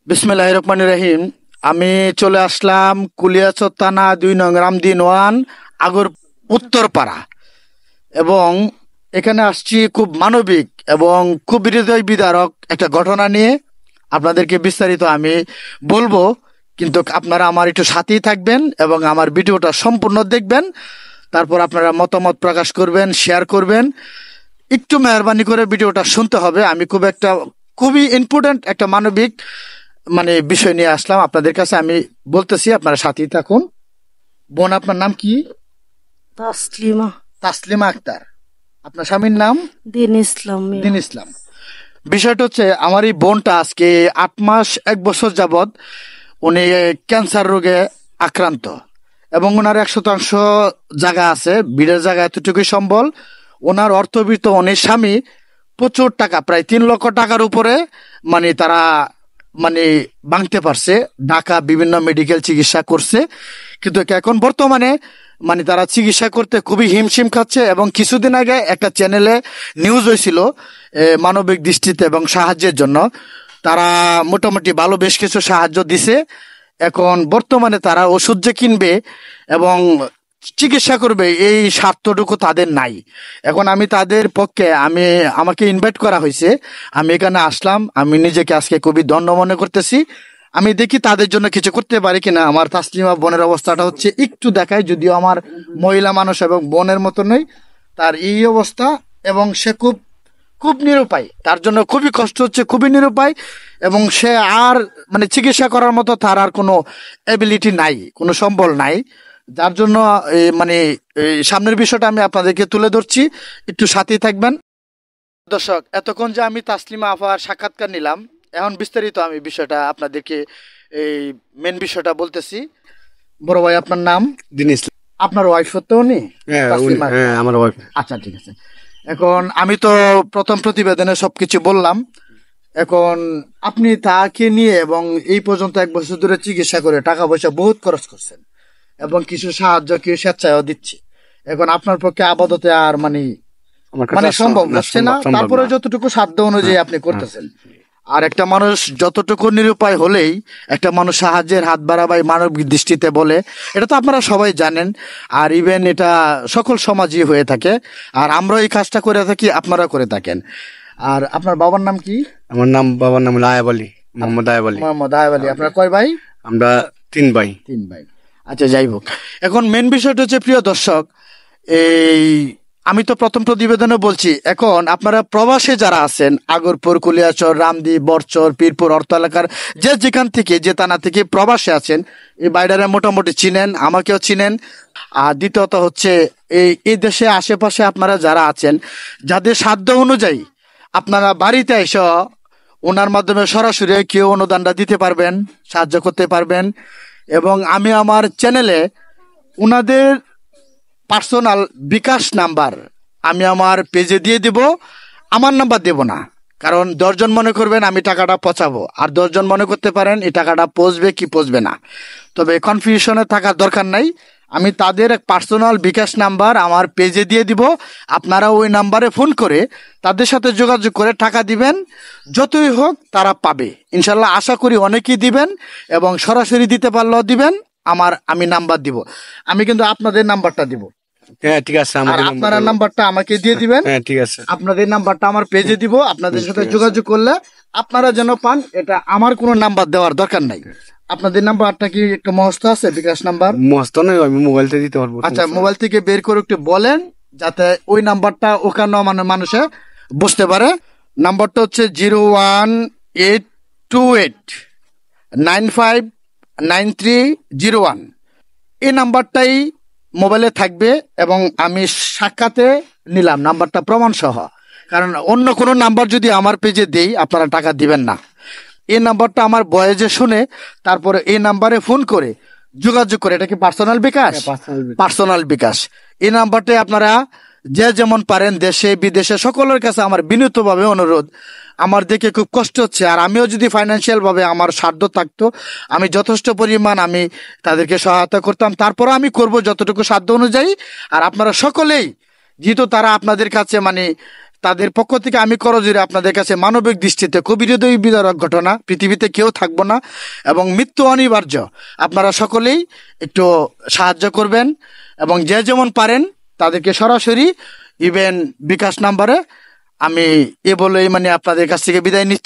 বিসমিল্লাহির রহমানির রহিম। আমি চলে আসলাম কুলিয়াচর থানা ২ নং রামদিন 1 আগর উত্তরপাড়া, এবং এখানে আসছি খুব মানবিক এবং খুব হৃদয় বিদারক একটা ঘটনা নিয়ে। আপনাদেরকে বিস্তারিত আমি বলবো, কিন্তু আপনারা আমার একটু সাথেই থাকবেন এবং আমার ভিডিওটা সম্পূর্ণ দেখবেন। তারপর আপনারা মতামত প্রকাশ করবেন, শেয়ার করবেন। একটু মেহরবানি করে ভিডিওটা শুনতে হবে। আমি খুবই ইম্পর্টেন্ট একটা মানবিক বিষয় নিয়ে আসলাম আপনাদের কাছে। আমি বলতেছি, আপনারা সাথেই থাকুন। বোন, আপনার নাম কি? তাসলিমা। তাসলিমা আক্তার। আপনার স্বামীর নাম? দিন ইসলাম। দিন ইসলাম। বিষয়টা হচ্ছে, আমার এই বোনটা আজকে 8 মাস 1 বছর যাবৎ উনি ক্যান্সার রোগে আক্রান্ত, এবং ওনার 100% জায়গা আছে, বিড়ের জায়গা এতটুকুই সম্বল। ওনার অর্থবিত্ত, উনি স্বামী প্রচুর টাকা, প্রায় 3 লক্ষ টাকার উপরে তারা ভাঙতে পারছে। ঢাকা বিভিন্ন মেডিকেল চিকিৎসা করছে, কিন্তু এখন বর্তমানে তারা চিকিৎসা করতে খুবই হিমশিম খাচ্ছে। এবং কিছুদিন আগে একটা চ্যানেলে নিউজ হয়েছিল মানবিক দৃষ্টিতে এবং সাহায্যের জন্য। তারা মোটামুটি ভালো বেশ কিছু সাহায্য দিছে। এখন বর্তমানে তারা ওষুধ যে কিনবে এবং চিকিৎসা করবে, এই স্বার্থটুকু তাদের নাই। এখন আমি তাদের পক্ষে, আমাকে ইনভাইট করা হয়েছে, আমি এখানে আসলাম। আমি নিজেকে আজকে খুবই ধন্য মনে করতেছি। আমি দেখি তাদের জন্য কিছু করতে পারি কিনা। আমার তাসলিমা বোনের অবস্থাটা হচ্ছে একটু দেখায়, যদিও আমার মহিলা মানুষ এবং বোনের মতো নয়, তার এই অবস্থা। এবং সে খুব খুব নিরুপায়, তার জন্য খুবই কষ্ট হচ্ছে, খুবই নিরুপায়। এবং সে আর চিকিৎসা করার মতো তার আর কোনো এবিলিটি নাই, কোনো সম্বল নাই। যার জন্য সামনের বিষয়টা আমি আপনাদেরকে তুলে ধরছি, একটু সাথেই থাকবেন। দর্শক, এতক্ষণ যে আমি তাসলিমা আপার সাক্ষাৎকার নিলাম, এখন বিস্তারিত আমি বিষয়টা আপনাদেরকে এই মেন বিষয়টা বলতেছি। বড় ভাই, আপনার নাম? দিন ইসলাম। আপনার ওয়াইফ হতো উনি? হ্যাঁ, আমার ওয়াইফ। আচ্ছা, ঠিক আছে। এখন আমি তো প্রথম প্রতিবেদনে সবকিছু বললাম। এখন আপনি তাকে নিয়ে এবং এই পর্যন্ত 1 বছর ধরে চিকিৎসা করে টাকা পয়সা বহুত খরচ করছেন, এবং কিছু সাহায্য কেউ স্বেচ্ছায়ও দিচ্ছে। এখন আপনার পক্ষে আপাতত আর সম্ভব হচ্ছে না, তারপরে যতটুকু সাধ্য অনুযায়ী আপনি করতেছেন। আর একটা মানুষ যতটুকু নিরুপায় হলেই একটা মানুষ সাহায্যের হাত বাড়াবাই মানবিক দৃষ্টিতে বলে, এটা তো আপনারা সবাই জানেন। আর ইভেন এটা সকল সমাজই হয়ে থাকে, আর আমরা এই কাজটা করে থাকি, আপনারা করে থাকেন। আর আপনার বাবার নাম কি? আমার বাবার নাম আয়াব আলী, মোহাম্মদ আয়াব আলী। মোহাম্মদ আয়াব আলী। আপনার কয় ভাই? আমরা 3 ভাই। 3 ভাই। আচ্ছা, যাই হোক, এখন মেন বিষয়টা হচ্ছে, প্রিয় দর্শক, আমি তো প্রথম প্রতিবেদনে বলছি, এখন আপনারা প্রবাসে যারা আছেন, আগরপুর, কুলিয়াচর, রামদী, বরচর, পীরপুর, অর্থ এলাকার যেখান থেকে, যে থানা থেকে প্রবাসে আছেন, এই বাইরে মোটামুটি চিনেন, আমাকেও চিনেন। আর দ্বিতীয়ত হচ্ছে, এই দেশে আশেপাশে আপনারা যারা আছেন, যাদের সাধ্য অনুযায়ী আপনারা বাড়িতে এসে ওনার মাধ্যমে সরাসরি কেউ অনুদানটা দিতে পারবেন, সাহায্য করতে পারবেন। এবং আমি আমার চ্যানেলে ওনাদের পার্সোনাল বিকাশ নাম্বার আমি আমার পেজে দিয়ে দিব। আমার নাম্বার দেব না, কারণ 10 জন মনে করবেন আমি টাকাটা পচাবো, আর 10 জন মনে করতে পারেন এই টাকাটা পচবে কি পচবে না। তবে কনফিউশনে থাকার দরকার নাই। আমি তাদের পার্সোনাল বিকাশ নাম্বার আমার পেজে দিয়ে দিব। আপনারা ওই নাম্বারে ফোন করে তাদের সাথে যোগাযোগ করে টাকা দিবেন, যতই হোক তারা পাবে ইনশাল্লাহ। আশা করি অনেকেই দিবেন, এবং সরাসরি দিতে পারলেও দিবেন। আমি নাম্বার দিব, আমি কিন্তু আপনাদের নাম্বারটা দিব। হ্যাঁ, ঠিক আছে। আপনারা নাম্বারটা আমাকে দিয়ে দিবেন। হ্যাঁ, ঠিক আছে। আপনাদের নাম্বারটা আমার পেজে দিব। আপনাদের সাথে যোগাযোগ করলে আপনারা যেন পান, এটা আমার কোনো নাম্বার দেওয়ার দরকার নাই। আপনাদের নাম্বারটা কি একটা মহস্ত আছে? বিকাশ নাম্বার মস্ত নয়, আমি মোবাইল থেকে দিতে পারবো। আচ্ছা, মোবাইল থেকে বের করে একটু বলেন, যাতে ওই নাম্বারটা ওখানে মানুষে বুঝতে পারে। নাম্বারটা হচ্ছে 01828959301। এই নাম্বারটাই মোবাইলে থাকবে, এবং আমি সাক্ষাতে নিলাম নাম্বারটা প্রমাণ সহ। কারণ অন্য কোনো নাম্বার যদি আমার পেজে দেই, আপনারা টাকা দিবেন না। এই নাম্বারটা আমার বয়েজে শুনে তারপরে এই নাম্বারে ফোন করে যোগাযোগ করে, এটা কি পার্সোনাল বিকাশ? পার্সোনাল বিকাশ। এই নাম্বারটাই আপনারা যে যেমন পারেন, দেশে বিদেশে সকলের কাছে আমার বিনীতভাবে অনুরোধ। আমার দেখে খুব কষ্ট হচ্ছে, আর আমিও যদি ফাইন্যান্সিয়াল ভাবে আমার সাধ্য থাকতো, আমি যথেষ্ট পরিমাণ আমি তাদেরকে সহায়তা করতাম। তারপরে আমি করব যতটুকু সাধ্য অনুযায়ী। আর আপনারা সকলেই, যেহেতু তারা আপনাদের কাছে তাদের পক্ষ থেকে আমি করজোড়ে আপনাদের কাছে মানবিক দৃষ্টিতে খুবই হৃদয় বিদারক ঘটনা, পৃথিবীতে কেউ থাকবো না এবং মৃত্যু অনিবার্য। আপনারা সকলেই একটু সাহায্য করবেন এবং যে যেমন পারেন তাদেরকে সরাসরি ইভেন বিকাশ নাম্বারে আমি এ বলেই মানে আপনাদের কাছ থেকে বিদায় নিচ্ছি।